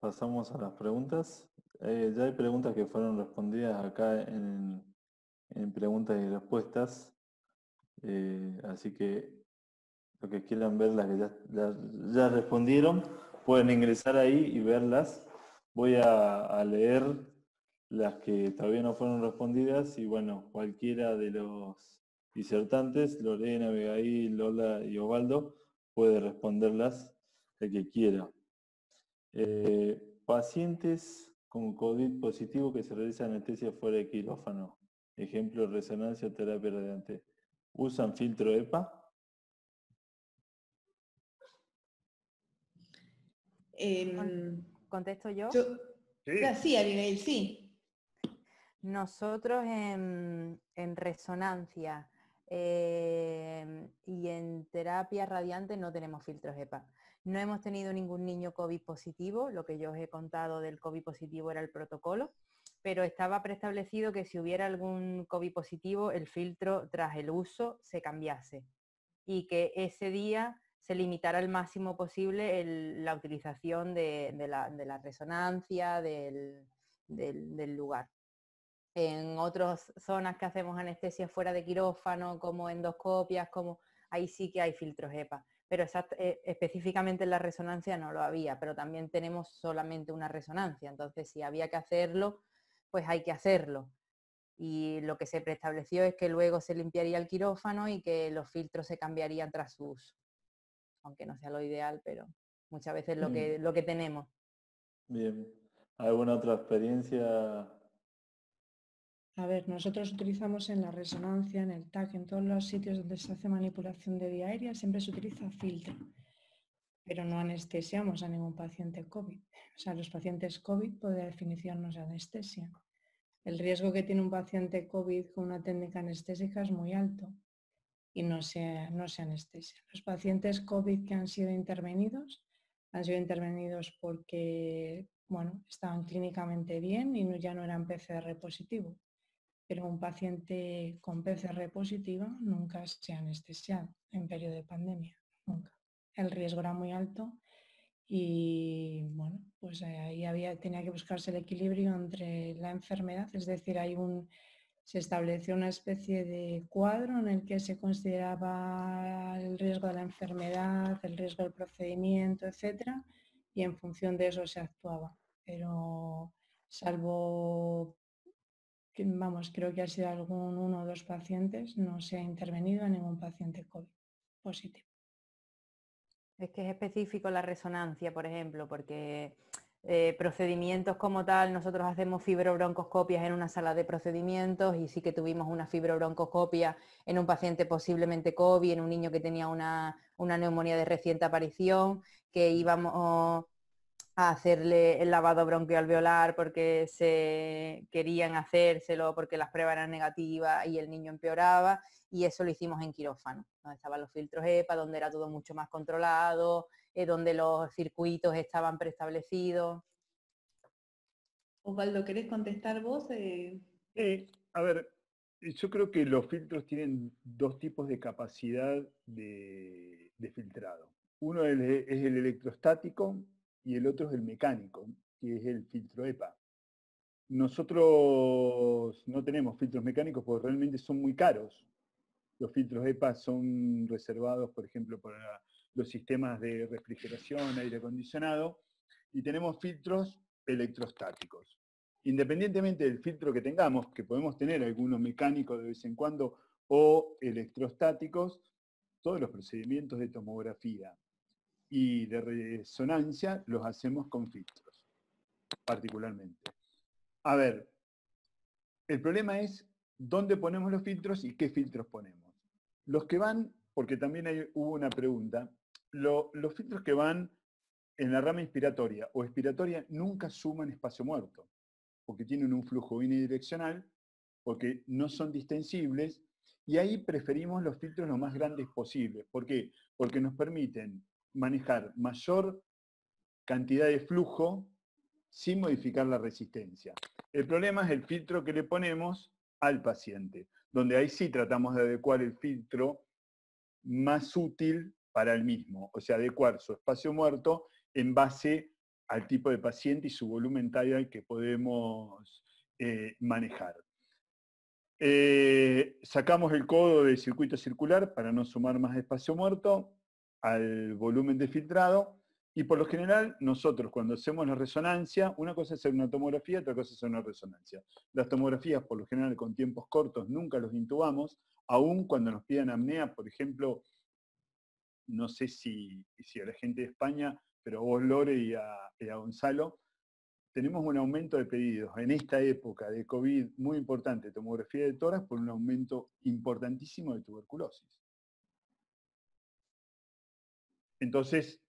pasamos a las preguntas. Ya hay preguntas que fueron respondidas acá en preguntas y respuestas. Así que los que quieran ver las que ya respondieron, pueden ingresar ahí y verlas. Voy a leer las que todavía no fueron respondidas y bueno, cualquiera de los disertantes, Lorena, Abigail, Lola y Osvaldo, puede responderlas el que quiera. Pacientes con COVID positivo que se realiza anestesia fuera de quirófano. Ejemplo, resonancia o terapia radiante. ¿Usan filtro EPA? ¿Contesto yo? Sí, Abigail, sí. Nosotros en resonancia y en terapia radiante no tenemos filtros EPA. No hemos tenido ningún niño COVID positivo, lo que yo os he contado del COVID positivo era el protocolo, pero estaba preestablecido que si hubiera algún COVID positivo, el filtro tras el uso se cambiase y que ese día se limitara al máximo posible la utilización de la resonancia del lugar. En otras zonas que hacemos anestesia fuera de quirófano, como endoscopias, ahí sí que hay filtros EPA, pero específicamente en la resonancia no lo había, pero también tenemos solamente una resonancia, entonces si había que hacerlo, pues hay que hacerlo. Y lo que se preestableció es que luego se limpiaría el quirófano y que los filtros se cambiarían tras su uso, aunque no sea lo ideal, pero muchas veces lo que tenemos. Bien. ¿Alguna otra experiencia? A ver, nosotros utilizamos en la resonancia, en el TAC, en todos los sitios donde se hace manipulación de vía aérea, siempre se utiliza filtro, pero no anestesiamos a ningún paciente COVID. O sea, los pacientes COVID, por definición, no se anestesia. El riesgo que tiene un paciente COVID con una técnica anestésica es muy alto y no se anestesia. Los pacientes COVID que han sido intervenidos porque, bueno, estaban clínicamente bien y ya no eran PCR positivo. Pero un paciente con PCR positiva nunca se ha anestesiado en periodo de pandemia, nunca. El riesgo era muy alto y bueno, pues ahí tenía que buscarse el equilibrio entre la enfermedad, es decir, se estableció una especie de cuadro en el que se consideraba el riesgo de la enfermedad, el riesgo del procedimiento, etcétera, y en función de eso se actuaba. Pero salvo creo que ha sido uno o dos pacientes, no se ha intervenido a ningún paciente COVID positivo. Es que es específico la resonancia, por ejemplo, porque procedimientos como tal, nosotros hacemos fibrobroncoscopias en una sala de procedimientos y sí que tuvimos una fibrobroncoscopia en un paciente posiblemente COVID, en un niño que tenía una neumonía de reciente aparición, que íbamos a hacerle el lavado bronquialveolar porque se querían hacérselo porque las pruebas eran negativas y el niño empeoraba, y eso lo hicimos en quirófano, donde estaban los filtros EPA, donde era todo mucho más controlado, donde los circuitos estaban preestablecidos. Osvaldo, ¿querés contestar vos? A ver, yo creo que los filtros tienen dos tipos de capacidad de filtrado. Uno es el electrostático y el otro es el mecánico, que es el filtro EPA. Nosotros no tenemos filtros mecánicos porque realmente son muy caros. Los filtros EPA son reservados, por ejemplo, para los sistemas de refrigeración, aire acondicionado, y tenemos filtros electrostáticos. Independientemente del filtro que tengamos, que podemos tener algunos mecánicos de vez en cuando o electrostáticos, todos los procedimientos de tomografía y de resonancia los hacemos con filtros, particularmente. A ver, el problema es dónde ponemos los filtros y qué filtros ponemos. Los que van, porque también hubo una pregunta, los filtros que van en la rama inspiratoria o expiratoria nunca suman espacio muerto, porque tienen un flujo unidireccional, porque no son distensibles, y ahí preferimos los filtros lo más grandes posibles. ¿Por qué? Porque nos permiten manejar mayor cantidad de flujo sin modificar la resistencia. El problema es el filtro que le ponemos al paciente, donde ahí sí tratamos de adecuar el filtro más útil para el mismo, o sea, adecuar su espacio muerto en base al tipo de paciente y su volumen tallal que podemos manejar. Sacamos el codo del circuito circular para no sumar más espacio muerto al volumen de filtrado, y por lo general nosotros cuando hacemos la resonancia, una cosa es hacer una tomografía, otra cosa es hacer una resonancia. Las tomografías por lo general con tiempos cortos nunca los intubamos, aun cuando nos pidan apnea, por ejemplo, no sé si a la gente de España, pero a vos, Lore, y a Gonzalo, tenemos un aumento de pedidos en esta época de COVID muy importante, tomografía de tórax, por un aumento importantísimo de tuberculosis. Entonces,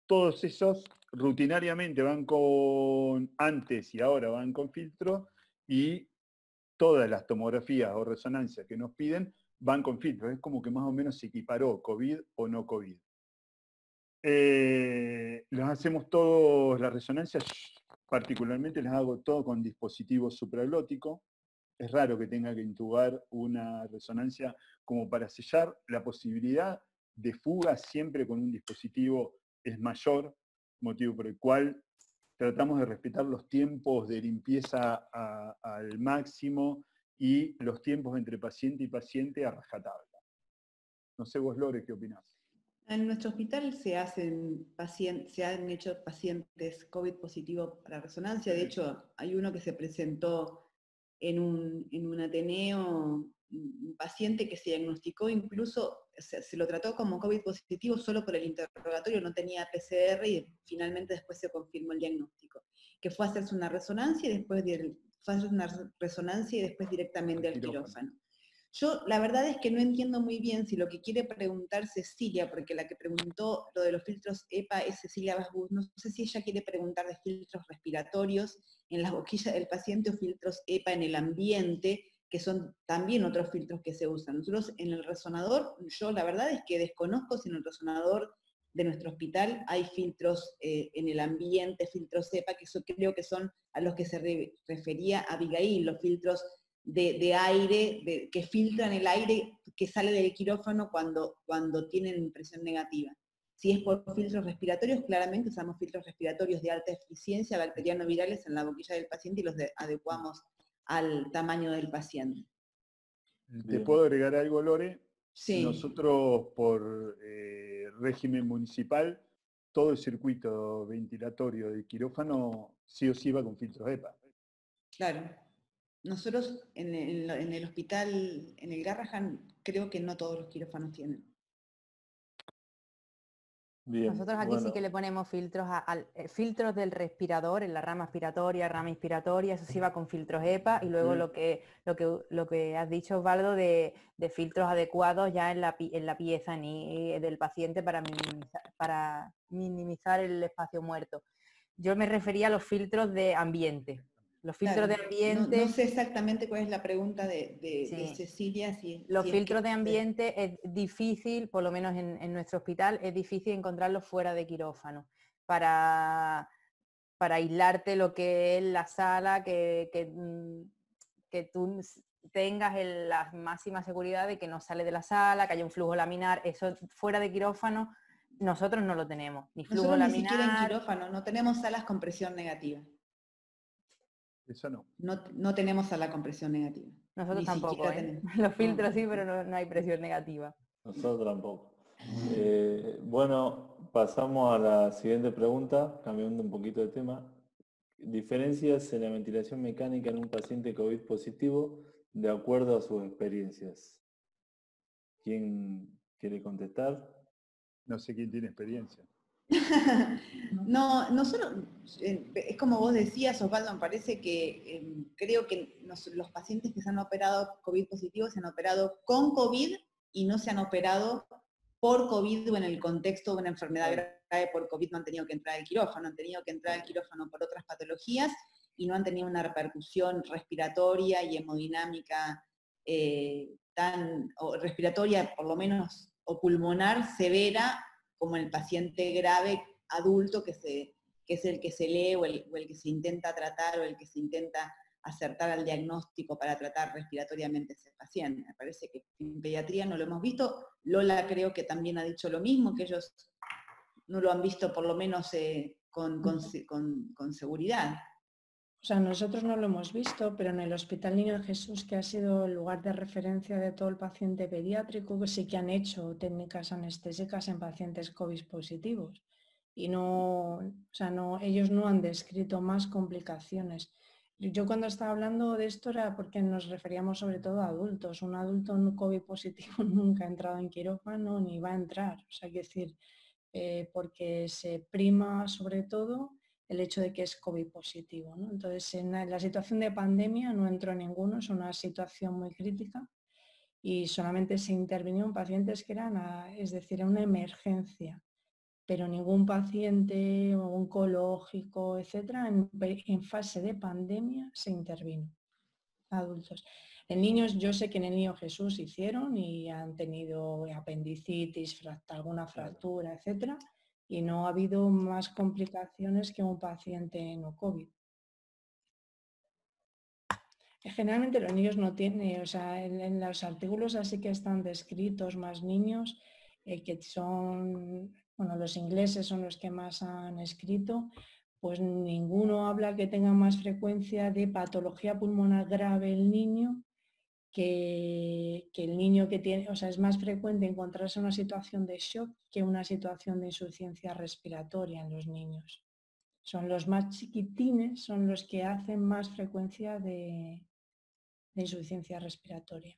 todos esos rutinariamente van con, antes y ahora van con filtro, y todas las tomografías o resonancias que nos piden van con filtro. Es como que más o menos se equiparó COVID o no COVID. Los hacemos todos, las resonancias, particularmente las hago todo con dispositivo supraglótico. Es raro que tenga que intubar una resonancia como para sellar. La posibilidad de fuga siempre con un dispositivo es mayor, motivo por el cual tratamos de respetar los tiempos de limpieza al máximo y los tiempos entre paciente y paciente a rajatabla. No sé vos, Lore, ¿qué opinás? En nuestro hospital se han hecho pacientes COVID positivo para resonancia. De hecho, hay uno que se presentó en un Ateneo, un paciente que se diagnosticó, incluso se lo trató como COVID positivo solo por el interrogatorio, no tenía PCR, y finalmente después se confirmó el diagnóstico, que fue a hacerse una resonancia y después directamente al quirófano. Yo la verdad es que no entiendo muy bien si lo que quiere preguntar Cecilia, porque la que preguntó lo de los filtros EPA es Cecilia Basbus, no sé si ella quiere preguntar de filtros respiratorios en las boquillas del paciente o filtros EPA en el ambiente, que son también otros filtros que se usan. Nosotros en el resonador, yo la verdad es que desconozco si en el resonador de nuestro hospital hay filtros en el ambiente, filtros EPA, que creo que son a los que se refería Abigail, los filtros de aire, que filtran el aire que sale del quirófano cuando tienen impresión negativa. Si es por filtros respiratorios, claramente usamos filtros respiratorios de alta eficiencia, bacteriano-virales en la boquilla del paciente, y los adecuamos al tamaño del paciente. ¿Te puedo agregar algo, Lore? Sí. Nosotros, por régimen municipal, todo el circuito ventilatorio de quirófano sí o sí va con filtros EPA. Claro. Nosotros en el hospital, en el Garrahan, creo que no todos los quirófanos tienen. Bien, Nosotros aquí sí que le ponemos filtros, filtros del respirador, en la rama aspiratoria, rama inspiratoria, eso sí va con filtros EPA, y luego lo que has dicho, Osvaldo, de filtros adecuados ya en la pieza del paciente para minimizar el espacio muerto. Yo me refería a los filtros de ambiente. Los filtros de ambiente... No sé exactamente cuál es la pregunta de Cecilia. Los filtros de ambiente es difícil, por lo menos en nuestro hospital, es difícil encontrarlos fuera de quirófano. Para aislarte lo que es la sala, que tú tengas la máxima seguridad de que no sale de la sala, que haya un flujo laminar. Eso fuera de quirófano nosotros no lo tenemos. Ni flujo nosotros laminar. Ni siquiera en quirófano, no tenemos salas con presión negativa. Eso no. No tenemos sala con presión negativa. Nosotros tampoco, Los filtros sí, pero no hay presión negativa. Nosotros tampoco. Bueno, pasamos a la siguiente pregunta, cambiando un poquito de tema. Diferencias en la ventilación mecánica en un paciente COVID positivo de acuerdo a sus experiencias. ¿Quién quiere contestar? No sé quién tiene experiencia. No, nosotros, es como vos decías, Osvaldo, me parece que creo que los pacientes que se han operado COVID positivos se han operado con COVID y no se han operado por COVID o en el contexto de una enfermedad grave por COVID. No han tenido que entrar al quirófano, han tenido que entrar al quirófano por otras patologías y no han tenido una repercusión respiratoria y hemodinámica respiratoria, por lo menos, o pulmonar severa, como el paciente grave adulto que es el que se lee o el que se intenta tratar o el que se intenta acertar al diagnóstico para tratar respiratoriamente a ese paciente. Me parece que en pediatría no lo hemos visto. Lola creo que también ha dicho lo mismo, que ellos no lo han visto por lo menos con seguridad. O sea, nosotros no lo hemos visto, pero en el Hospital Niño Jesús, que ha sido el lugar de referencia de todo el paciente pediátrico, que sí que han hecho técnicas anestésicas en pacientes COVID positivos. Y no, o sea, no, ellos no han descrito más complicaciones. Yo cuando estaba hablando de esto era porque nos referíamos sobre todo a adultos. Un adulto COVID positivo nunca ha entrado en quirófano ni va a entrar. O sea, hay que decir, porque se prima sobre todo el hecho de que es COVID positivo, ¿no? Entonces, en la situación de pandemia no entró ninguno, es una situación muy crítica y solamente se intervino en pacientes que eran, es decir, en una emergencia, pero ningún paciente oncológico, etcétera, en fase de pandemia se intervino. Adultos. En niños, yo sé que en el Niño Jesús hicieron y han tenido apendicitis, alguna fractura, etcétera, y no ha habido más complicaciones que un paciente no COVID. Generalmente los niños no tienen, o sea, en los artículos así que están descritos más niños, que son, bueno, los ingleses son los que más han escrito, pues ninguno habla que tenga más frecuencia de patología pulmonar grave el niño que el niño que tiene, o sea, es más frecuente encontrarse una situación de shock que una situación de insuficiencia respiratoria en los niños. Son los más chiquitines, son los que hacen más frecuencia de insuficiencia respiratoria.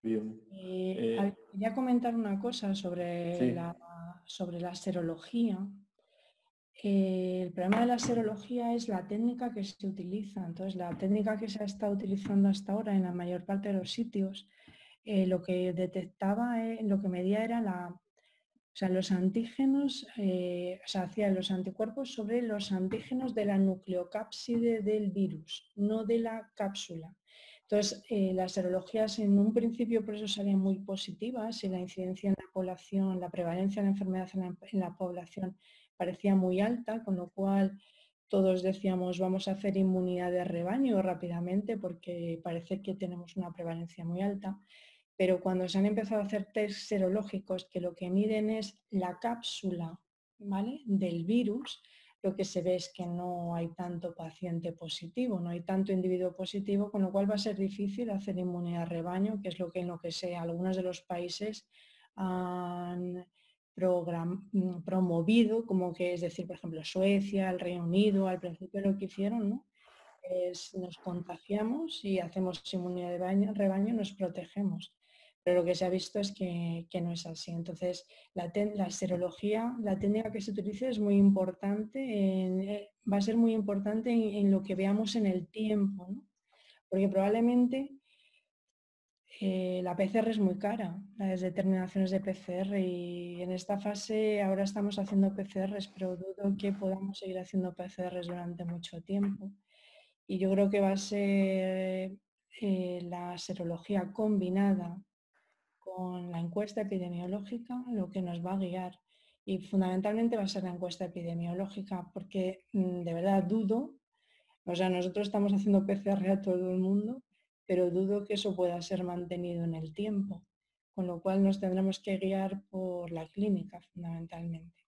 Bien. Quería comentar una cosa sobre, Sí. sobre la serología. El problema de la serología es la técnica que se utiliza. Entonces, la técnica que se ha estado utilizando hasta ahora en la mayor parte de los sitios, lo que detectaba, lo que medía era los antígenos, hacía los anticuerpos sobre los antígenos de la nucleocápside del virus, no de la cápsula. Entonces, las serologías en un principio por eso salían muy positivas y la incidencia en la población, la prevalencia de la enfermedad en la población parecía muy alta, con lo cual todos decíamos vamos a hacer inmunidad de rebaño rápidamente porque parece que tenemos una prevalencia muy alta. Pero cuando se han empezado a hacer test serológicos que lo que miden es la cápsula, ¿vale?, del virus, lo que se ve es que no hay tanto paciente positivo, no hay tanto individuo positivo, con lo cual va a ser difícil hacer inmunidad de rebaño, que es lo que en lo que sé, algunos de los países han promovido, como que es decir, por ejemplo, Suecia, el Reino Unido, al principio lo que hicieron, ¿no?, es nos contagiamos y hacemos inmunidad de rebaño, nos protegemos. Pero lo que se ha visto es que no es así. Entonces, la serología, la técnica que se utilice es muy importante, va a ser muy importante en lo que veamos en el tiempo, ¿no? Porque probablemente la PCR es muy cara, las determinaciones de PCR, y en esta fase ahora estamos haciendo PCRs, pero dudo que podamos seguir haciendo PCRs durante mucho tiempo. Y yo creo que va a ser la serología combinada con la encuesta epidemiológica lo que nos va a guiar. Y fundamentalmente va a ser la encuesta epidemiológica, porque de verdad dudo, o sea, nosotros estamos haciendo PCR a todo el mundo, pero dudo que eso pueda ser mantenido en el tiempo, con lo cual nos tendremos que guiar por la clínica fundamentalmente.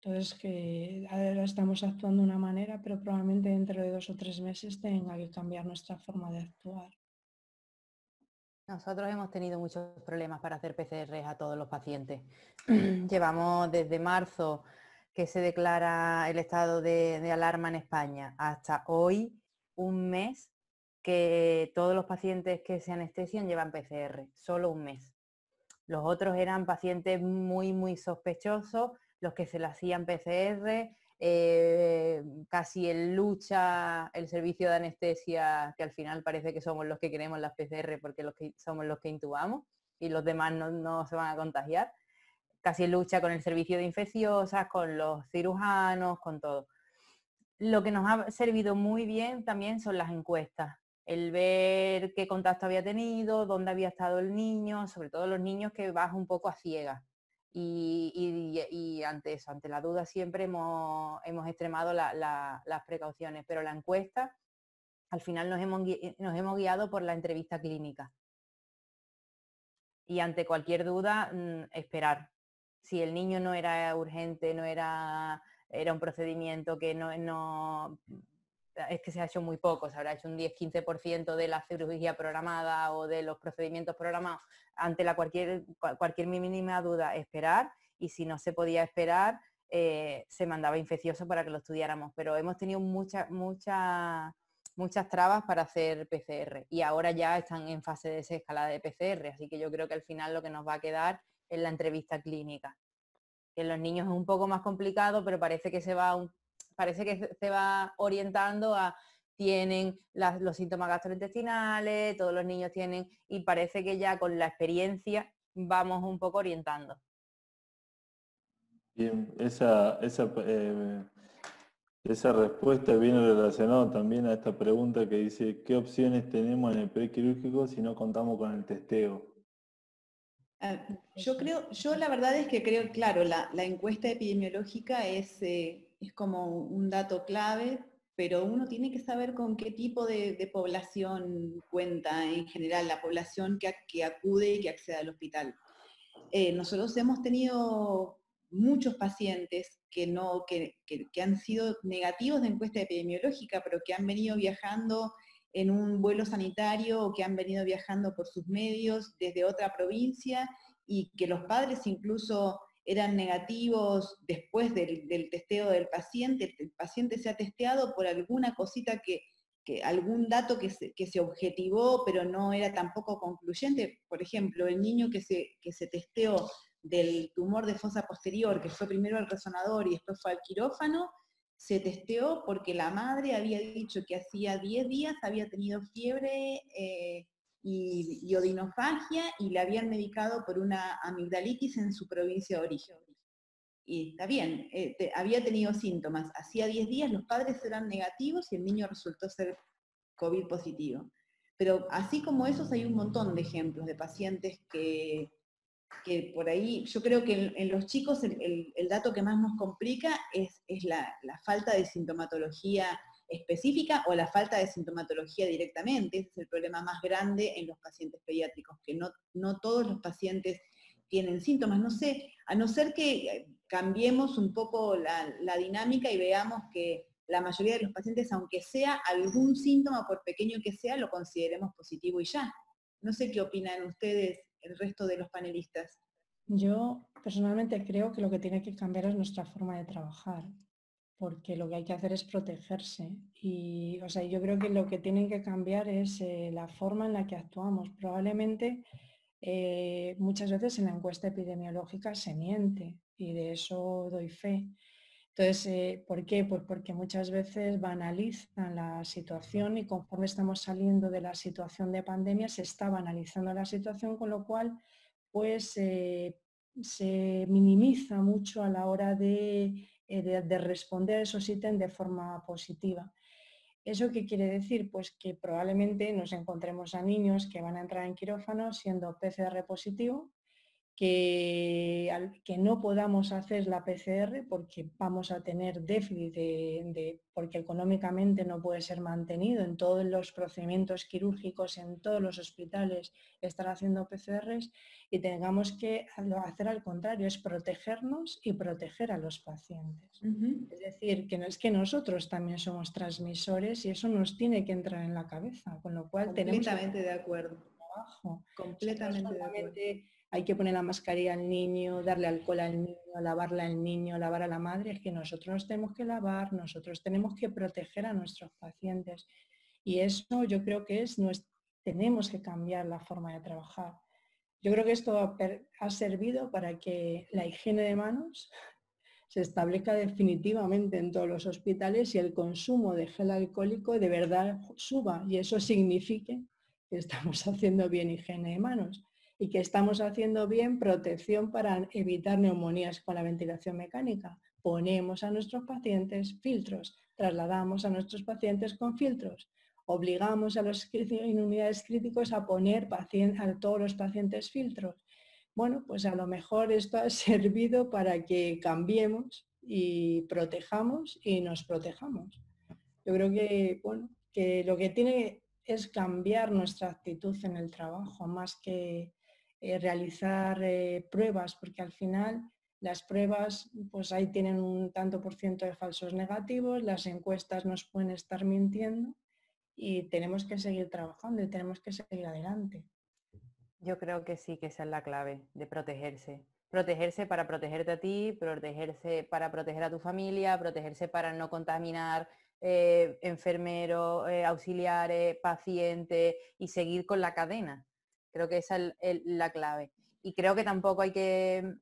Entonces, que ahora estamos actuando de una manera, pero probablemente dentro de 2 o 3 meses tenga que cambiar nuestra forma de actuar. Nosotros hemos tenido muchos problemas para hacer PCR a todos los pacientes. Llevamos desde marzo que se declara el estado de alarma en España hasta hoy un mes que todos los pacientes que se anestesian llevan PCR, solo un mes. Los otros eran pacientes muy, muy sospechosos, los que se le hacían PCR, casi en lucha el servicio de anestesia, que al final parece que somos los que queremos las PCR porque somos los que intubamos y los demás no se van a contagiar. Casi en lucha con el servicio de infecciosas, con los cirujanos, con todo. Lo que nos ha servido muy bien también son las encuestas. El ver qué contacto había tenido, dónde había estado el niño, sobre todo los niños que vas un poco a ciegas. Y ante eso, ante la duda siempre hemos extremado las precauciones, pero la encuesta, al final nos hemos guiado por la entrevista clínica. Y ante cualquier duda, esperar. Si el niño no era urgente, era un procedimiento que es que se ha hecho muy poco, se habrá hecho un 10-15% de la cirugía programada o de los procedimientos programados. Ante cualquier mínima duda, esperar, y si no se podía esperar, se mandaba infeccioso para que lo estudiáramos. Pero hemos tenido muchas trabas para hacer PCR, y ahora ya están en fase de desescalada de PCR, así que yo creo que al final lo que nos va a quedar es la entrevista clínica. En los niños es un poco más complicado, pero parece que se va orientando a tienen los síntomas gastrointestinales, todos los niños tienen, y parece que ya con la experiencia vamos un poco orientando. Bien, esa respuesta viene relacionada también a esta pregunta que dice, ¿qué opciones tenemos en el prequirúrgico si no contamos con el testeo? Yo la verdad es que creo, claro, la encuesta epidemiológica es como un dato clave, pero uno tiene que saber con qué tipo de población cuenta en general, la población que acude y que accede al hospital. Nosotros hemos tenido muchos pacientes que han sido negativos de encuesta epidemiológica, pero que han venido viajando en un vuelo sanitario o que han venido viajando por sus medios desde otra provincia, y que los padres incluso eran negativos después del testeo del paciente. El paciente se ha testeado por alguna cosita algún dato que se objetivó, pero no era tampoco concluyente. Por ejemplo, el niño que se testeó del tumor de fosa posterior, que fue primero al resonador y después fue al quirófano, se testeó porque la madre había dicho que hacía 10 días había tenido fiebre y odinofagia, y le habían medicado por una amigdalitis en su provincia de origen. Y está bien, había tenido síntomas. Hacía 10 días los padres eran negativos y el niño resultó ser COVID positivo. Pero así como esos hay un montón de ejemplos de pacientes que por ahí, yo creo que en los chicos el dato que más nos complica es la falta de sintomatología específica o la falta de sintomatología directamente. Ese es el problema más grande en los pacientes pediátricos, que no todos los pacientes tienen síntomas. No sé, a no ser que cambiemos un poco la dinámica y veamos que la mayoría de los pacientes, aunque sea algún síntoma, por pequeño que sea, lo consideremos positivo y ya. No sé qué opinan ustedes, el resto de los panelistas. Yo personalmente creo que lo que tiene que cambiar es nuestra forma de trabajar, porque lo que hay que hacer es protegerse. Y, o sea, yo creo que lo que tiene que cambiar es la forma en la que actuamos. Probablemente muchas veces en la encuesta epidemiológica se miente, y de eso doy fe. Entonces, ¿por qué? Pues porque muchas veces banalizan la situación, y conforme estamos saliendo de la situación de pandemia se está banalizando la situación, con lo cual pues se minimiza mucho a la hora de responder a esos ítems de forma positiva. ¿Eso qué quiere decir? Pues que probablemente nos encontremos a niños que van a entrar en quirófano siendo PCR positivo, que no podamos hacer la PCR porque vamos a tener déficit porque económicamente no puede ser mantenido en todos los procedimientos quirúrgicos, en todos los hospitales, estar haciendo PCRs, y tengamos que hacer al contrario, es protegernos y proteger a los pacientes. Es decir, que no es que nosotros también somos transmisores, y eso nos tiene que entrar en la cabeza, con lo cual completamente de acuerdo. Trabajo. Completamente de acuerdo. Hay que poner la mascarilla al niño, darle alcohol al niño, lavarle al niño, lavar a la madre. Es que nosotros nos tenemos que lavar, nosotros tenemos que proteger a nuestros pacientes. Y eso yo creo que tenemos que cambiar la forma de trabajar. Yo creo que esto ha servido para que la higiene de manos se establezca definitivamente en todos los hospitales y el consumo de gel alcohólico de verdad suba, y eso signifique que estamos haciendo bien higiene de manos y que estamos haciendo bien protección para evitar neumonías con la ventilación mecánica. Ponemos a nuestros pacientes filtros, trasladamos a nuestros pacientes con filtros, obligamos a los en unidades críticos a poner a todos los pacientes filtros. Bueno, pues a lo mejor esto ha servido para que cambiemos y protejamos y nos protejamos. Yo creo que, bueno, que lo que tiene es cambiar nuestra actitud en el trabajo, más que realizar pruebas, porque al final Las pruebas, pues ahí tienen un tanto por ciento de falsos negativos, las encuestas nos pueden estar mintiendo y tenemos que seguir trabajando y tenemos que seguir adelante. Yo creo que sí, que esa es la clave de protegerse. Protegerse para protegerte a ti, protegerse para proteger a tu familia, protegerse para no contaminar enfermeros, auxiliares, pacientes y seguir con la cadena. Creo que esa es la clave. Y creo que tampoco hay que,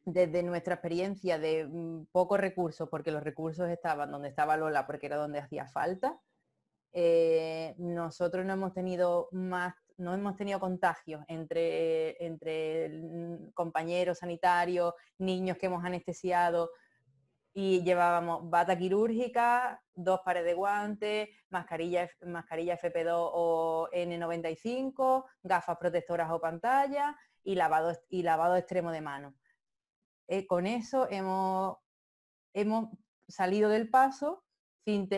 desde nuestra experiencia de pocos recursos, porque los recursos estaban donde estaba Lola, porque era donde hacía falta, nosotros no hemos tenido contagios entre compañeros sanitarios, niños que hemos anestesiado y llevábamos bata quirúrgica, 2 pares de guantes, mascarilla FP2 o N95, gafas protectoras o pantalla y lavado extremo de mano. Con eso hemos salido del paso sin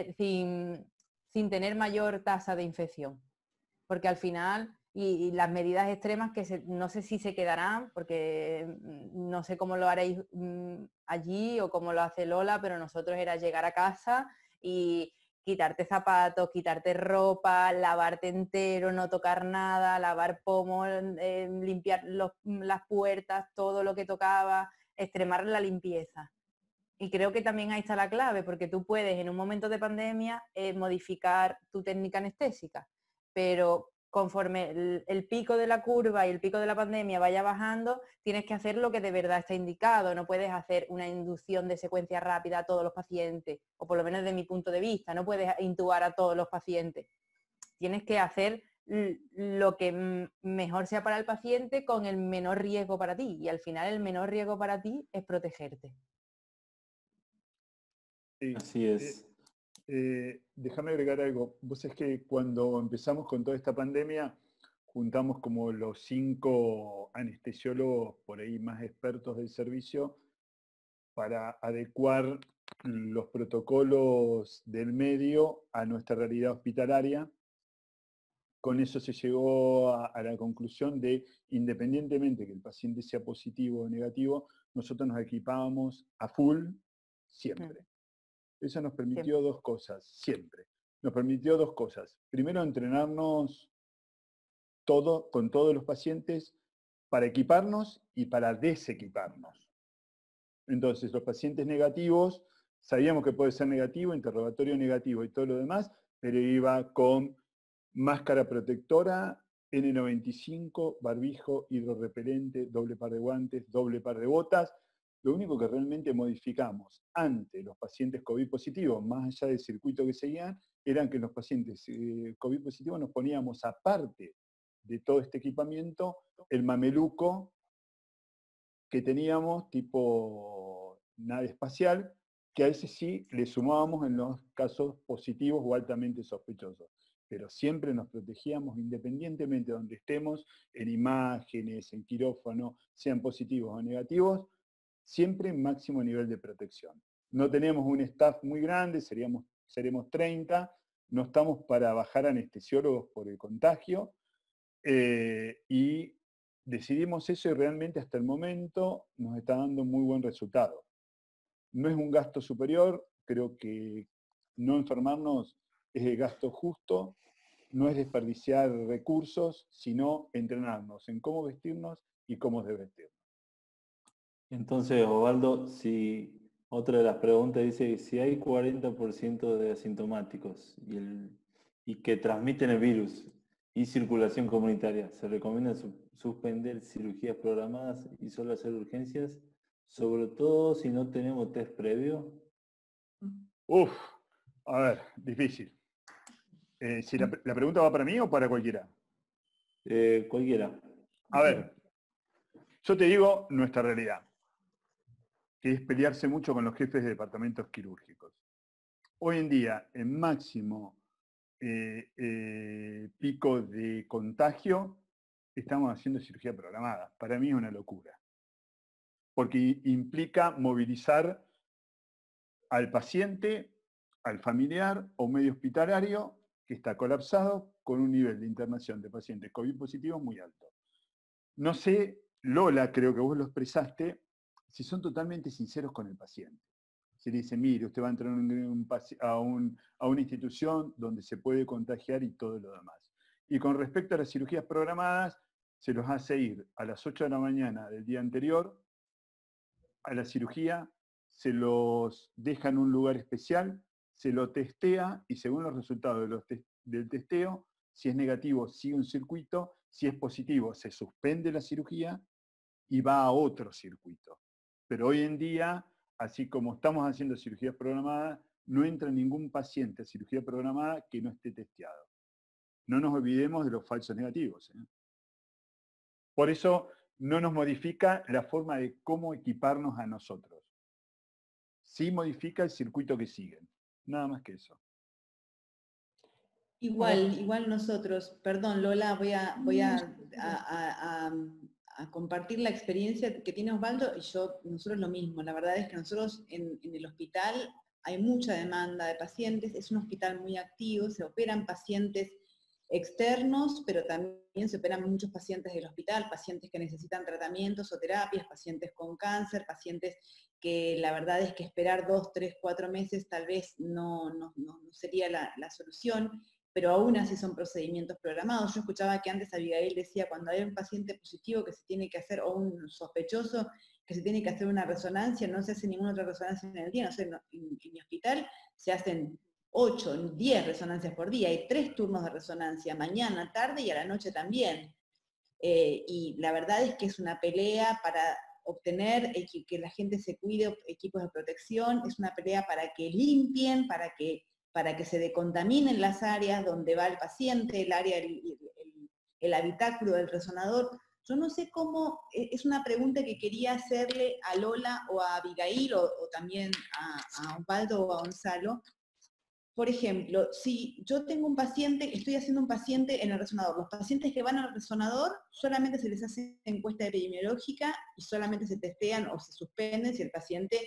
tener mayor tasa de infección. Porque al final, y las medidas extremas que no sé si se quedarán, porque no sé cómo lo haréis allí o cómo lo hace Lola, pero nosotros era llegar a casa y quitarte zapatos, quitarte ropa, lavarte entero, no tocar nada, lavar pomos, limpiar las puertas, todo lo que tocaba, extremar la limpieza. Y creo que también ahí está la clave, porque tú puedes en un momento de pandemia modificar tu técnica anestésica, pero conforme el pico de la curva y el pico de la pandemia vaya bajando, tienes que hacer lo que de verdad está indicado. No puedes hacer una inducción de secuencia rápida a todos los pacientes, o por lo menos desde mi punto de vista, no puedes intubar a todos los pacientes. Tienes que hacer lo que mejor sea para el paciente con el menor riesgo para ti, y al final el menor riesgo para ti es protegerte. Sí, Así es. déjame agregar algo. Vos es que cuando empezamos con toda esta pandemia, juntamos como los 5 anestesiólogos por ahí más expertos del servicio para adecuar los protocolos del medio a nuestra realidad hospitalaria. Con eso se llegó a la conclusión de, independientemente que el paciente sea positivo o negativo, nosotros nos equipábamos a full siempre. Eso nos permitió 2 cosas, siempre. Nos permitió 2 cosas. Primero, entrenarnos con todos los pacientes para equiparnos y para desequiparnos. Entonces, los pacientes negativos, sabíamos que puede ser negativo, interrogatorio negativo y todo lo demás, pero iba con máscara protectora, N95, barbijo, hidrorrepelente, doble par de guantes, doble par de botas. Lo único que realmente modificamos ante los pacientes COVID positivos, más allá del circuito que seguían, eran que los pacientes COVID positivos nos poníamos, aparte de todo este equipamiento, el mameluco que teníamos tipo nave espacial, que a ese sí le sumábamos en los casos positivos o altamente sospechosos. Pero siempre nos protegíamos independientemente de donde estemos, en imágenes, en quirófano, sean positivos o negativos, siempre máximo nivel de protección. No tenemos un staff muy grande, seremos 30, no estamos para bajar anestesiólogos por el contagio, y decidimos eso y realmente hasta el momento nos está dando muy buen resultado. No es un gasto superior, creo que no enfermarnos es el gasto justo, no es desperdiciar recursos, sino entrenarnos en cómo vestirnos y cómo desvestirnos. Entonces, Osvaldo, si otra de las preguntas dice, si hay 40% de asintomáticos y que transmiten el virus y circulación comunitaria, ¿se recomienda suspender cirugías programadas y solo hacer urgencias? Sobre todo si no tenemos test previo. Uf, a ver, difícil. Si la pregunta va para mí o para cualquiera. Cualquiera. A ver, yo te digo nuestra realidad, que es pelearse mucho con los jefes de departamentos quirúrgicos. Hoy en día, el máximo pico de contagio, estamos haciendo cirugía programada. Para mí es una locura. Porque implica movilizar al paciente, al familiar o medio hospitalario que está colapsado con un nivel de internación de pacientes COVID positivos muy alto. No sé, Lola, creo que vos lo expresaste, si son totalmente sinceros con el paciente. Si le dicen, mire, usted va a entrar a una institución donde se puede contagiar y todo lo demás. Y con respecto a las cirugías programadas, se los hace ir a las 8 de la mañana del día anterior a la cirugía, se los deja en un lugar especial, se lo testea y según los resultados del testeo, si es negativo sigue un circuito, si es positivo se suspende la cirugía y va a otro circuito. Pero hoy en día, así como estamos haciendo cirugías programadas, no entra ningún paciente a cirugía programada que no esté testeado. No nos olvidemos de los falsos negativos, ¿eh? Por eso no nos modifica la forma de cómo equiparnos a nosotros. Sí modifica el circuito que siguen. Nada más que eso. Igual nosotros, perdón Lola, voy a compartir la experiencia que tiene Osvaldo y nosotros lo mismo. La verdad es que nosotros en el hospital hay mucha demanda de pacientes, es un hospital muy activo, se operan pacientes externos, pero también se operan muchos pacientes del hospital, pacientes que necesitan tratamientos o terapias, pacientes con cáncer, pacientes que la verdad es que esperar 2, 3, 4 meses tal vez no sería la solución, pero aún así son procedimientos programados. Yo escuchaba que antes Abigail decía, cuando hay un paciente positivo que se tiene que hacer, o un sospechoso que se tiene que hacer una resonancia, no se hace ninguna otra resonancia en el día, no sé, en mi hospital se hacen 8, 10 resonancias por día, hay 3 turnos de resonancia, mañana, tarde y a la noche también. Y la verdad es que es una pelea para obtener que la gente se cuide, equipos de protección, es una pelea para que limpien, para que se decontaminen las áreas donde va el paciente, el área, el habitáculo del resonador. Yo no sé cómo, es una pregunta que quería hacerle a Lola o a Abigail o también a Osvaldo o a Gonzalo. Por ejemplo, si yo tengo un paciente, estoy haciendo un paciente en el resonador, los pacientes que van al resonador solamente se les hace encuesta epidemiológica y solamente se testean o se suspenden si el paciente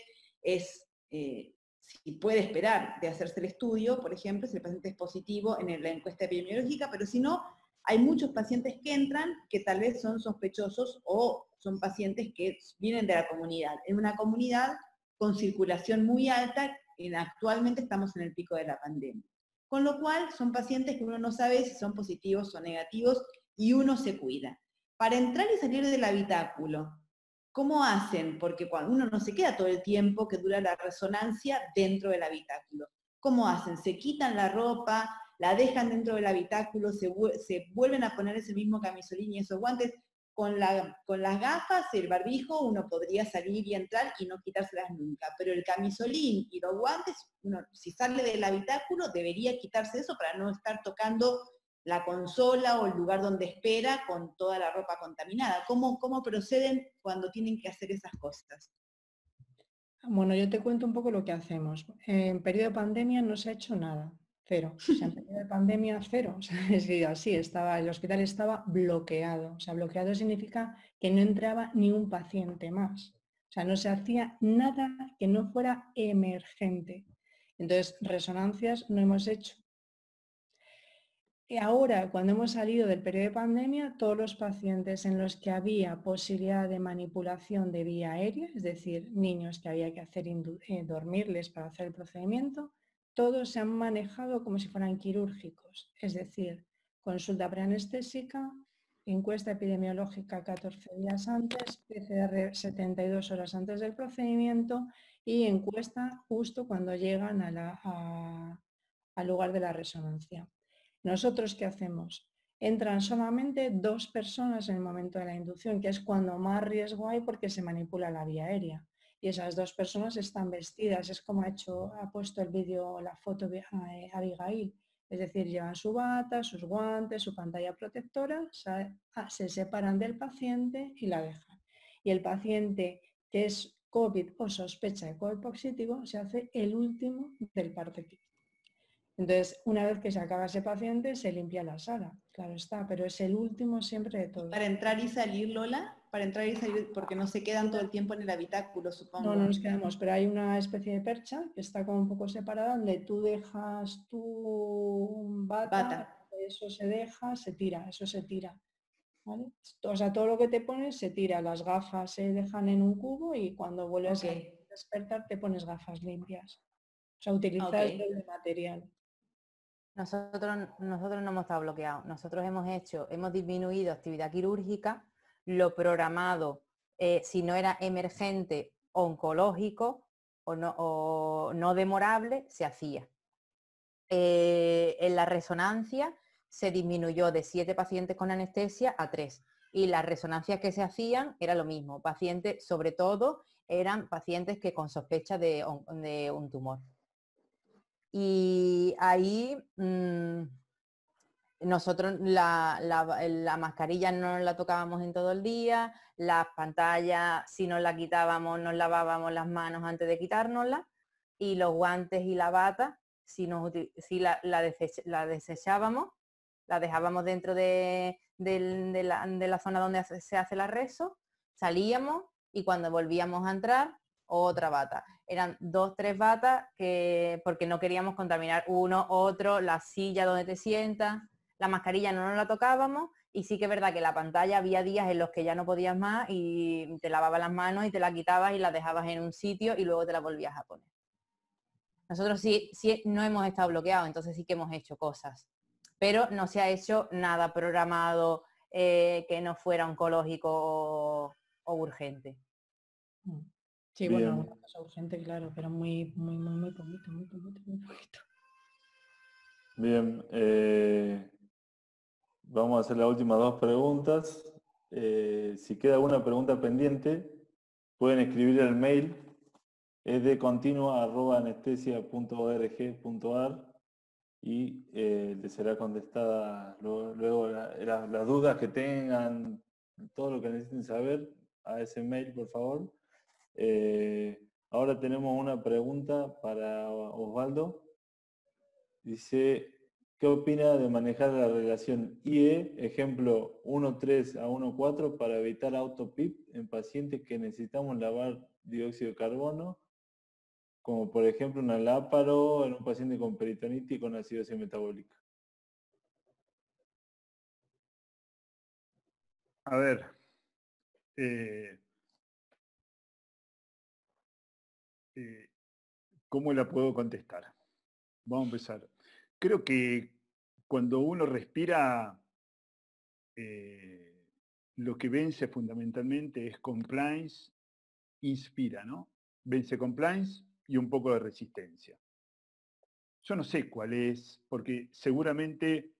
si puede esperar de hacerse el estudio, por ejemplo, si el paciente es positivo en la encuesta epidemiológica, pero si no, hay muchos pacientes que entran que tal vez son sospechosos o son pacientes que vienen de la comunidad. En una comunidad con circulación muy alta, actualmente estamos en el pico de la pandemia. Con lo cual, son pacientes que uno no sabe si son positivos o negativos y uno se cuida. Para entrar y salir del habitáculo, ¿cómo hacen? Porque cuando uno no se queda todo el tiempo que dura la resonancia dentro del habitáculo. ¿Cómo hacen? Se quitan la ropa, la dejan dentro del habitáculo, se vuelven a poner ese mismo camisolín y esos guantes. Con las gafas, el barbijo, uno podría salir y entrar y no quitárselas nunca, pero el camisolín y los guantes, uno, si sale del habitáculo, debería quitarse eso para no estar tocando la consola o el lugar donde espera con toda la ropa contaminada. ¿Cómo proceden cuando tienen que hacer esas cosas? Bueno, yo te cuento un poco lo que hacemos. En periodo de pandemia no se ha hecho nada. Cero. O sea, en periodo de pandemia, cero. O sea, es que así estaba, el hospital estaba bloqueado. O sea, bloqueado significa que no entraba ni un paciente más. O sea, no se hacía nada que no fuera emergente. Entonces, resonancias no hemos hecho. Y ahora, cuando hemos salido del periodo de pandemia, todos los pacientes en los que había posibilidad de manipulación de vía aérea, es decir, niños que había que hacer dormirles para hacer el procedimiento, todos se han manejado como si fueran quirúrgicos, es decir, consulta preanestésica, encuesta epidemiológica 14 días antes, PCR 72 horas antes del procedimiento y encuesta justo cuando llegan al lugar de la resonancia. ¿Nosotros qué hacemos? Entran solamente 2 personas en el momento de la inducción, que es cuando más riesgo hay porque se manipula la vía aérea. Y esas 2 personas están vestidas, es como ha puesto el vídeo, la foto de Abigail. Es decir, llevan su bata, sus guantes, su pantalla protectora, se separan del paciente y la dejan. Y el paciente que es COVID o sospecha de COVID positivo se hace el último del parte clínico. Entonces, una vez que se acaba ese paciente, se limpia la sala, claro está, pero es el último siempre de todo. ¿Para entrar y salir, Lola? Para entrar y salir, porque no se quedan todo el tiempo en el habitáculo, supongo. No nos quedamos, pero hay una especie de percha que está como un poco separada, donde tú dejas tu bata, eso se deja, se tira, eso se tira. ¿vale? O sea, todo lo que te pones se tira, las gafas se dejan en un cubo y cuando vuelves Ok, a despertar te pones gafas limpias. O sea, utilizar ok. el doble material. Nosotros no hemos estado bloqueados. Nosotros hemos disminuido actividad quirúrgica, lo programado, si no era emergente, oncológico o no demorable, se hacía. En la resonancia se disminuyó de 7 pacientes con anestesia a 3. Y las resonancias que se hacían era lo mismo. Pacientes, sobre todo, eran pacientes que con sospecha de un tumor. Y ahí nosotros la mascarilla no nos la tocábamos en todo el día, las pantallas, si nos la quitábamos, nos lavábamos las manos antes de quitárnoslas, y los guantes y la bata, si la desechábamos, la dejábamos dentro de la zona donde se hace la reso, salíamos y cuando volvíamos a entrar, otra bata. Eran 2, 3 batas porque no queríamos contaminar uno, otro, la silla donde te sientas. La mascarilla no nos la tocábamos y sí que es verdad que la pantalla había días en los que ya no podías más y te lavabas las manos y te la quitabas y la dejabas en un sitio y luego te la volvías a poner. Nosotros sí no hemos estado bloqueados, entonces sí que hemos hecho cosas, pero no se ha hecho nada programado que no fuera oncológico o urgente. Sí, Bien. bueno, una cosa urgente, claro, pero muy poquito. Bien, vamos a hacer las últimas 2 preguntas. Si queda alguna pregunta pendiente, pueden escribir al mail, es de continua@anestesia.org.ar y les será contestada luego las dudas que tengan, todo lo que necesiten saber a ese mail, por favor. Ahora tenemos una pregunta para Osvaldo. Dice, ¿qué opina de manejar la relación IE, ejemplo 1,3 a 1,4 para evitar autopip en pacientes que necesitamos lavar dióxido de carbono, como por ejemplo una láparo en un paciente con peritonitis y con acidosis metabólica? A ver, ¿cómo la puedo contestar? Vamos a empezar. Creo que cuando uno respira, lo que vence fundamentalmente es compliance, inspira, ¿no? Vence compliance y un poco de resistencia. Yo no sé cuál es, porque seguramente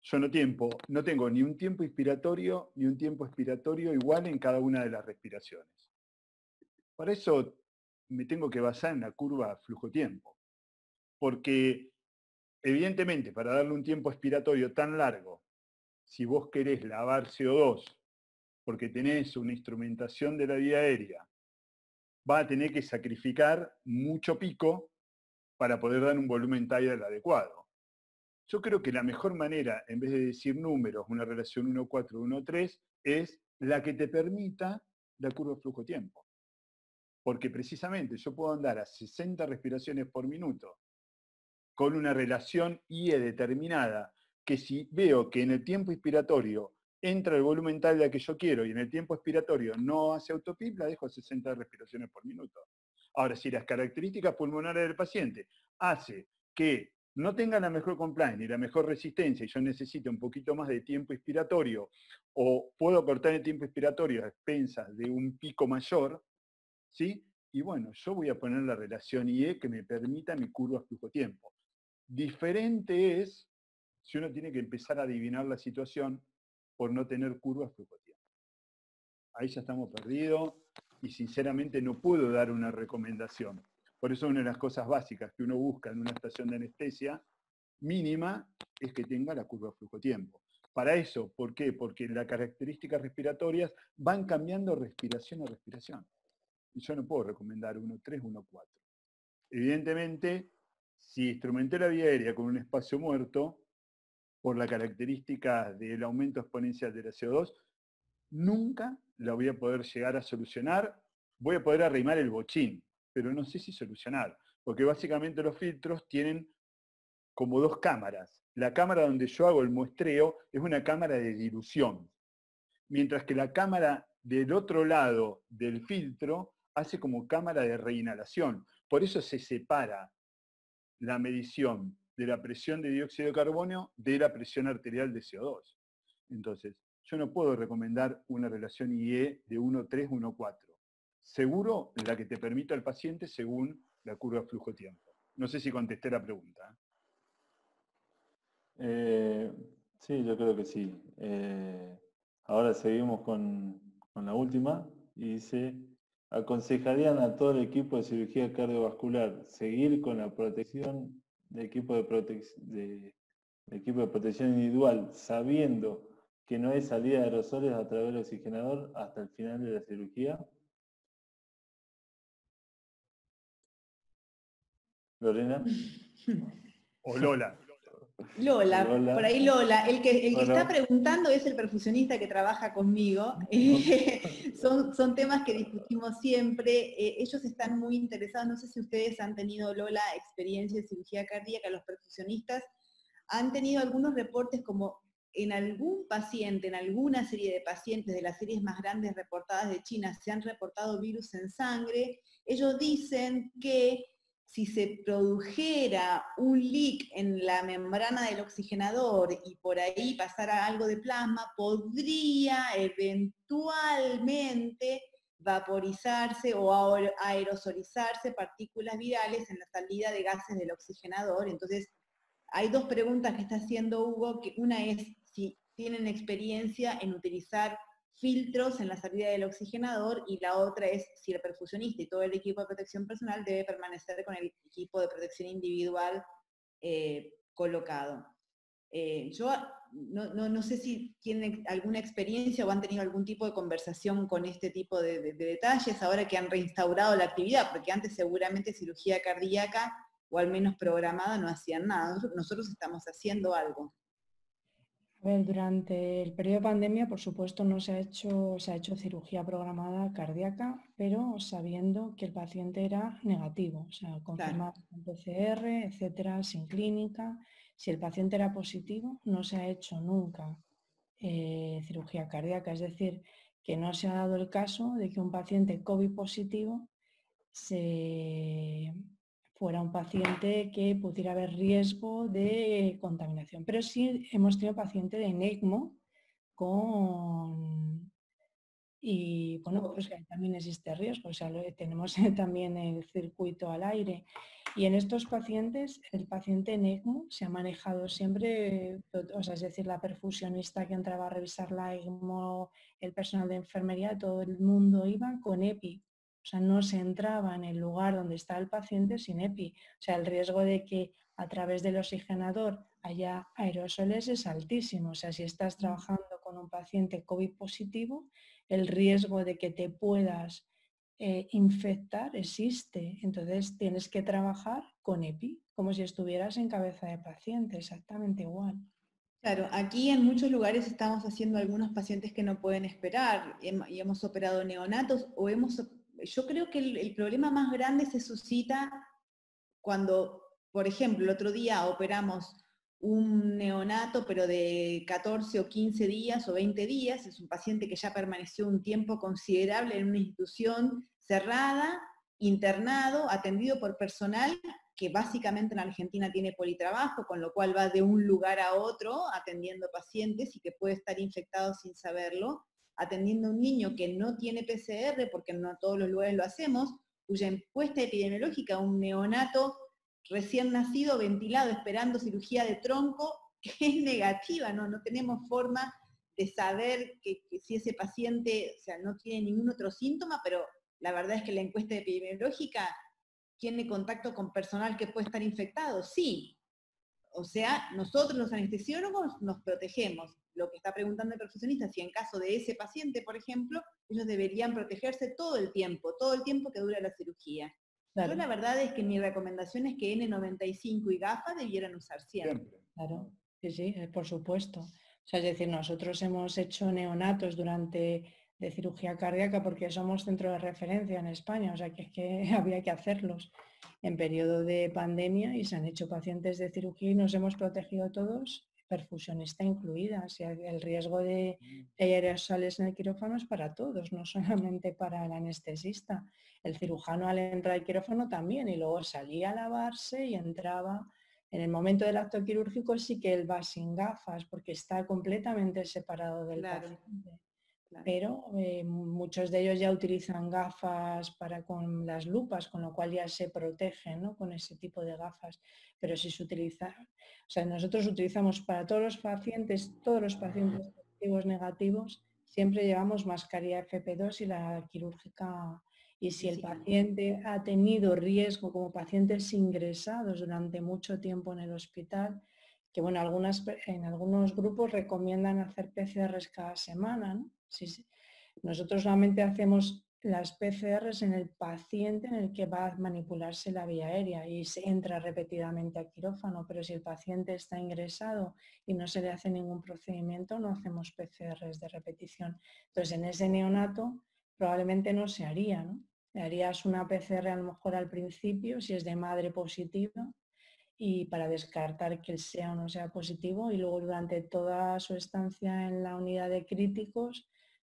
yo no tengo ni un tiempo inspiratorio ni un tiempo expiratorio igual en cada una de las respiraciones. Para eso me tengo que basar en la curva flujo-tiempo, porque evidentemente para darle un tiempo expiratorio tan largo, si vos querés lavar CO2 porque tenés una instrumentación de la vía aérea, va a tener que sacrificar mucho pico para poder dar un volumen tidal adecuado. Yo creo que la mejor manera, en vez de decir números, una relación 1,4, 1,3, es la que te permita la curva flujo-tiempo. Porque precisamente yo puedo andar a 60 respiraciones por minuto con una relación IE determinada, que si veo que en el tiempo inspiratorio entra el volumen tal que yo quiero y en el tiempo expiratorio no hace autopip, la dejo a 60 respiraciones por minuto. Ahora, si las características pulmonares del paciente hace que no tenga la mejor compliance ni la mejor resistencia y yo necesito un poquito más de tiempo inspiratorio o puedo cortar el tiempo inspiratorio a expensas de un pico mayor, ¿sí? Y bueno, yo voy a poner la relación IE que me permita mi curva flujo-tiempo. Diferente es si uno tiene que empezar a adivinar la situación por no tener curvas flujo-tiempo. Ahí ya estamos perdidos y sinceramente no puedo dar una recomendación. Por eso una de las cosas básicas que uno busca en una estación de anestesia mínima es que tenga la curva flujo-tiempo. Para eso, ¿por qué? Porque las características respiratorias van cambiando respiración a respiración. Y yo no puedo recomendar 1,3, 1,4. Evidentemente, si instrumenté la vía aérea con un espacio muerto, por la característica del aumento exponencial de la CO2, nunca la voy a poder llegar a solucionar. Voy a poder arrimar el bochín, pero no sé si solucionar, porque básicamente los filtros tienen como 2 cámaras. La cámara donde yo hago el muestreo es una cámara de dilución. mientras que la cámara del otro lado del filtro hace como cámara de reinhalación. Por eso se separa la medición de la presión de dióxido de carbono de la presión arterial de CO2. Entonces, yo no puedo recomendar una relación IE de 1,3, 1,4. Seguro la que te permita al paciente según la curva flujo-tiempo. No sé si contesté la pregunta. Sí, yo creo que sí. Ahora seguimos con la última y dice, ¿aconsejarían a todo el equipo de cirugía cardiovascular seguir con la protección del equipo de protección individual sabiendo que no hay salida de aerosoles a través del oxigenador hasta el final de la cirugía? Lorena. O Lola. Lola, por ahí Lola. El que Bueno. está preguntando es el perfusionista que trabaja conmigo. Son temas que discutimos siempre. Ellos están muy interesados. No sé si ustedes han tenido, Lola, experiencia en cirugía cardíaca. Los perfusionistas han tenido algunos reportes como en algún paciente, en alguna serie de pacientes de las series más grandes reportadas de China, se han reportado virus en sangre. Ellos dicen que si se produjera un leak en la membrana del oxigenador y por ahí pasara algo de plasma, podría eventualmente vaporizarse o aerosolizarse partículas virales en la salida de gases del oxigenador. Entonces, hay dos preguntas que está haciendo Hugo, que una es si tienen experiencia en utilizar filtros en la salida del oxigenador, y la otra es si el perfusionista y todo el equipo de protección personal debe permanecer con el equipo de protección individual colocado. Yo no sé si tienen alguna experiencia o han tenido algún tipo de conversación con este tipo de detalles ahora que han reinstaurado la actividad, porque antes seguramente cirugía cardíaca, o al menos programada, no hacían nada. Nosotros estamos haciendo algo. A ver, durante el periodo de pandemia, por supuesto, no se ha hecho cirugía programada cardíaca, pero sabiendo que el paciente era negativo, o sea, confirmado con PCR, etcétera, sin clínica. Si el paciente era positivo, no se ha hecho nunca cirugía cardíaca, es decir, que no se ha dado el caso de que un paciente COVID positivo fuera un paciente que pudiera haber riesgo de contaminación. Pero sí hemos tenido paciente de ECMO y bueno, pues que también existe riesgo, o sea, tenemos también el circuito al aire. Y en estos pacientes, el paciente en ECMO se ha manejado siempre, o sea, es decir, la perfusionista que entraba a revisar la ECMO, el personal de enfermería, todo el mundo iba con EPI. O sea, no se entraba en el lugar donde está el paciente sin EPI. O sea, el riesgo de que a través del oxigenador haya aerosoles es altísimo. O sea, si estás trabajando con un paciente COVID positivo, el riesgo de que te puedas infectar existe. Entonces tienes que trabajar con EPI, como si estuvieras en cabeza de paciente, exactamente igual. Claro, aquí en muchos lugares estamos haciendo algunos pacientes que no pueden esperar y hemos operado neonatos yo creo que el problema más grande se suscita cuando, por ejemplo, el otro día operamos un neonato, pero de 14 o 15 días o 20 días, es un paciente que ya permaneció un tiempo considerable en una institución cerrada, internado, atendido por personal que básicamente en Argentina tiene politrabajo, con lo cual va de un lugar a otro atendiendo pacientes y que puede estar infectado sin saberlo, atendiendo a un niño que no tiene PCR, porque no todos los lugares lo hacemos, cuya encuesta epidemiológica, un neonato recién nacido, ventilado, esperando cirugía de tronco, que es negativa, no tenemos forma de saber que si ese paciente, o sea, no tiene ningún otro síntoma, pero la verdad es que la encuesta epidemiológica tiene contacto con personal que puede estar infectado, sí. O sea, nosotros los anestesiólogos nos protegemos. Lo que está preguntando el perfusionista, si en caso de ese paciente, por ejemplo, ellos deberían protegerse todo el tiempo que dura la cirugía. Claro. Yo la verdad es que mi recomendación es que N95 y gafas debieran usar siempre. Claro, sí, por supuesto. O sea, es decir, nosotros hemos hecho neonatos de cirugía cardíaca porque somos centro de referencia en España, o sea que es que había que hacerlos en periodo de pandemia y se han hecho pacientes de cirugía y nos hemos protegido todos perfusionista incluida. Si el riesgo de aerosoles en el quirófano es para todos, no solamente para el anestesista. El cirujano al entrar al quirófano también, y luego salía a lavarse y entraba. En el momento del acto quirúrgico sí que él va sin gafas porque está completamente separado del paciente. Claro. Pero muchos de ellos ya utilizan gafas con las lupas, con lo cual ya se protegen, ¿no?, con ese tipo de gafas. Pero si se utiliza, o sea, nosotros utilizamos para todos los pacientes positivos, negativos, siempre llevamos mascarilla FP2 y la quirúrgica. Y si el paciente ha tenido riesgo, como pacientes ingresados durante mucho tiempo en el hospital, que bueno, en algunos grupos recomiendan hacer PCRs cada semana, ¿no? Sí. Nosotros solamente hacemos las PCRs en el paciente en el que va a manipularse la vía aérea y se entra repetidamente a quirófano, pero si el paciente está ingresado y no se le hace ningún procedimiento, no hacemos PCRs de repetición. Entonces, en ese neonato probablemente no se haría, ¿no? Le harías una PCR a lo mejor al principio, si es de madre positiva, y para descartar que él sea o no sea positivo, y luego durante toda su estancia en la unidad de críticos,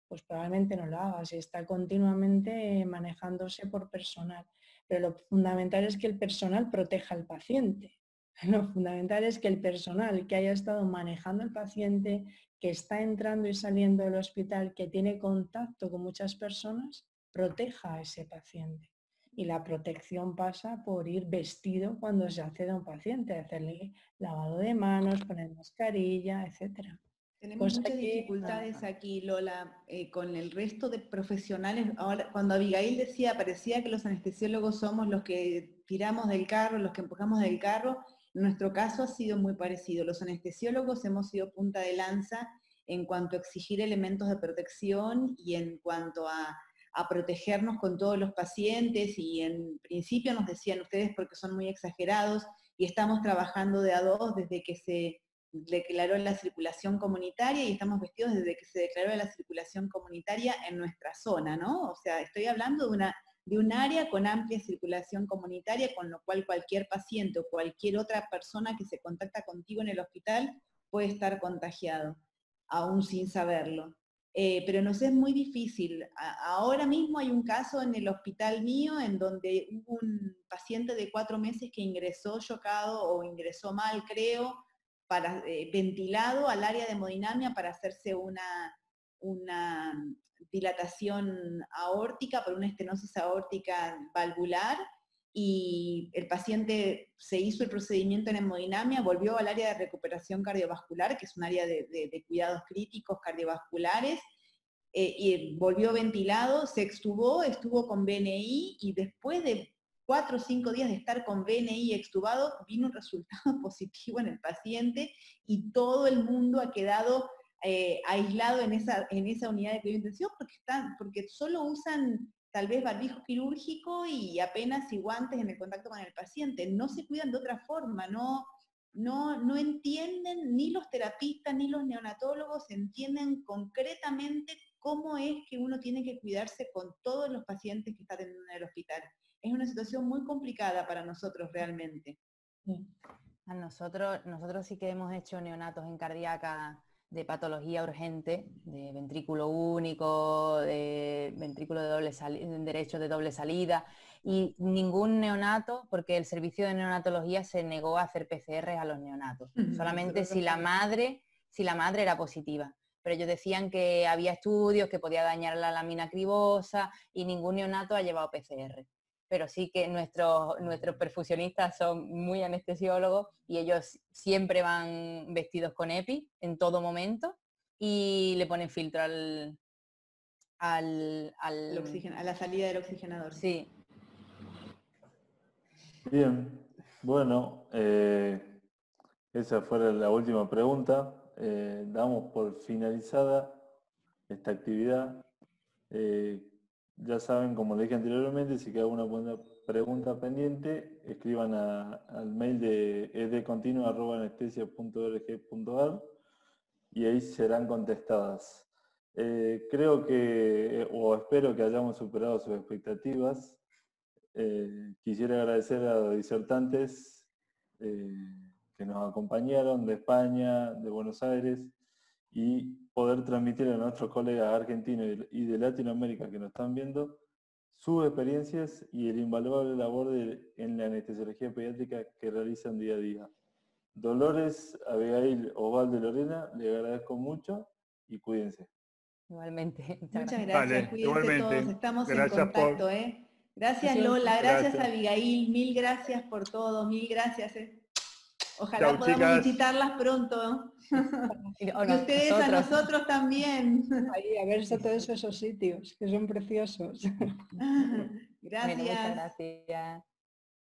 pues probablemente no lo haga, si está continuamente manejándose por personal. Pero lo fundamental es que el personal proteja al paciente. Lo fundamental es que el personal que haya estado manejando al paciente, que está entrando y saliendo del hospital, que tiene contacto con muchas personas, proteja a ese paciente. Y la protección pasa por ir vestido cuando se accede a un paciente, hacerle lavado de manos, poner mascarilla, etc. Tenemos muchas dificultades aquí, Lola, con el resto de profesionales. Ahora, cuando Abigail decía, parecía que los anestesiólogos somos los que tiramos del carro, los que empujamos del carro, en nuestro caso ha sido muy parecido. Los anestesiólogos hemos sido punta de lanza en cuanto a exigir elementos de protección y en cuanto a protegernos con todos los pacientes, y en principio nos decían ustedes porque son muy exagerados, y estamos trabajando de a dos desde que se declaró la circulación comunitaria, y estamos vestidos desde que se declaró la circulación comunitaria en nuestra zona, ¿no? O sea, estoy hablando de un área con amplia circulación comunitaria, con lo cual cualquier paciente o cualquier otra persona que se contacta contigo en el hospital puede estar contagiado, aún sin saberlo. Pero nos es muy difícil. Ahora mismo hay un caso en el hospital mío en donde hubo un paciente de 4 meses que ingresó chocado o ingresó mal, creo, ventilado al área de hemodinamia para hacerse una dilatación aórtica por una estenosis aórtica valvular, y el paciente se hizo el procedimiento en hemodinamia, volvió al área de recuperación cardiovascular, que es un área de cuidados críticos cardiovasculares, y volvió ventilado, se extubó, estuvo con BNI, y después de 4 o 5 días de estar con BNI extubado, vino un resultado positivo en el paciente, y todo el mundo ha quedado aislado en esa unidad de cuidado intensivo porque solo usan tal vez barbijo quirúrgico y apenas y guantes en el contacto con el paciente. No se cuidan de otra forma, no entienden, ni los terapistas ni los neonatólogos entienden concretamente cómo es que uno tiene que cuidarse con todos los pacientes que están en el hospital. Es una situación muy complicada para nosotros realmente. A nosotros sí que hemos hecho neonatos en cardíaca de patología urgente, de ventrículo único, de ventrículo de doble salida, derecho de doble salida, y ningún neonato, porque el servicio de neonatología se negó a hacer PCR a los neonatos, solamente si la madre era positiva. Pero ellos decían que había estudios que podía dañar la lámina cribosa, y ningún neonato ha llevado PCR. Pero sí que nuestros perfusionistas son muy anestesiólogos, y ellos siempre van vestidos con EPI en todo momento, y le ponen filtro a la salida del oxigenador. Sí. Bien, bueno, esa fue la última pregunta. Damos por finalizada esta actividad. Ya saben, como les dije anteriormente, si queda alguna pregunta pendiente, escriban al mail de edcontinua@anestesia.org.ar y ahí serán contestadas. Creo que, o espero que hayamos superado sus expectativas. Quisiera agradecer a los disertantes que nos acompañaron de España, de Buenos Aires, y poder transmitir a nuestros colegas argentinos y de Latinoamérica que nos están viendo sus experiencias y el invaluable labor en la anestesiología pediátrica que realizan día a día. Dolores, Abigail, Osvaldo y Lorena, les agradezco mucho y cuídense. Igualmente. Muchas gracias, Vale, cuídense igualmente. todos, estamos Gracias en contacto, por- Gracias Gracias. Lola, gracias Gracias. Abigail, mil gracias por todo, mil gracias. Ojalá Chau, podamos chicas. visitarlas pronto. Y Y ustedes a nosotros también. Ahí, a ver todos esos sitios, que son preciosos. Bueno, muchas Gracias. gracias.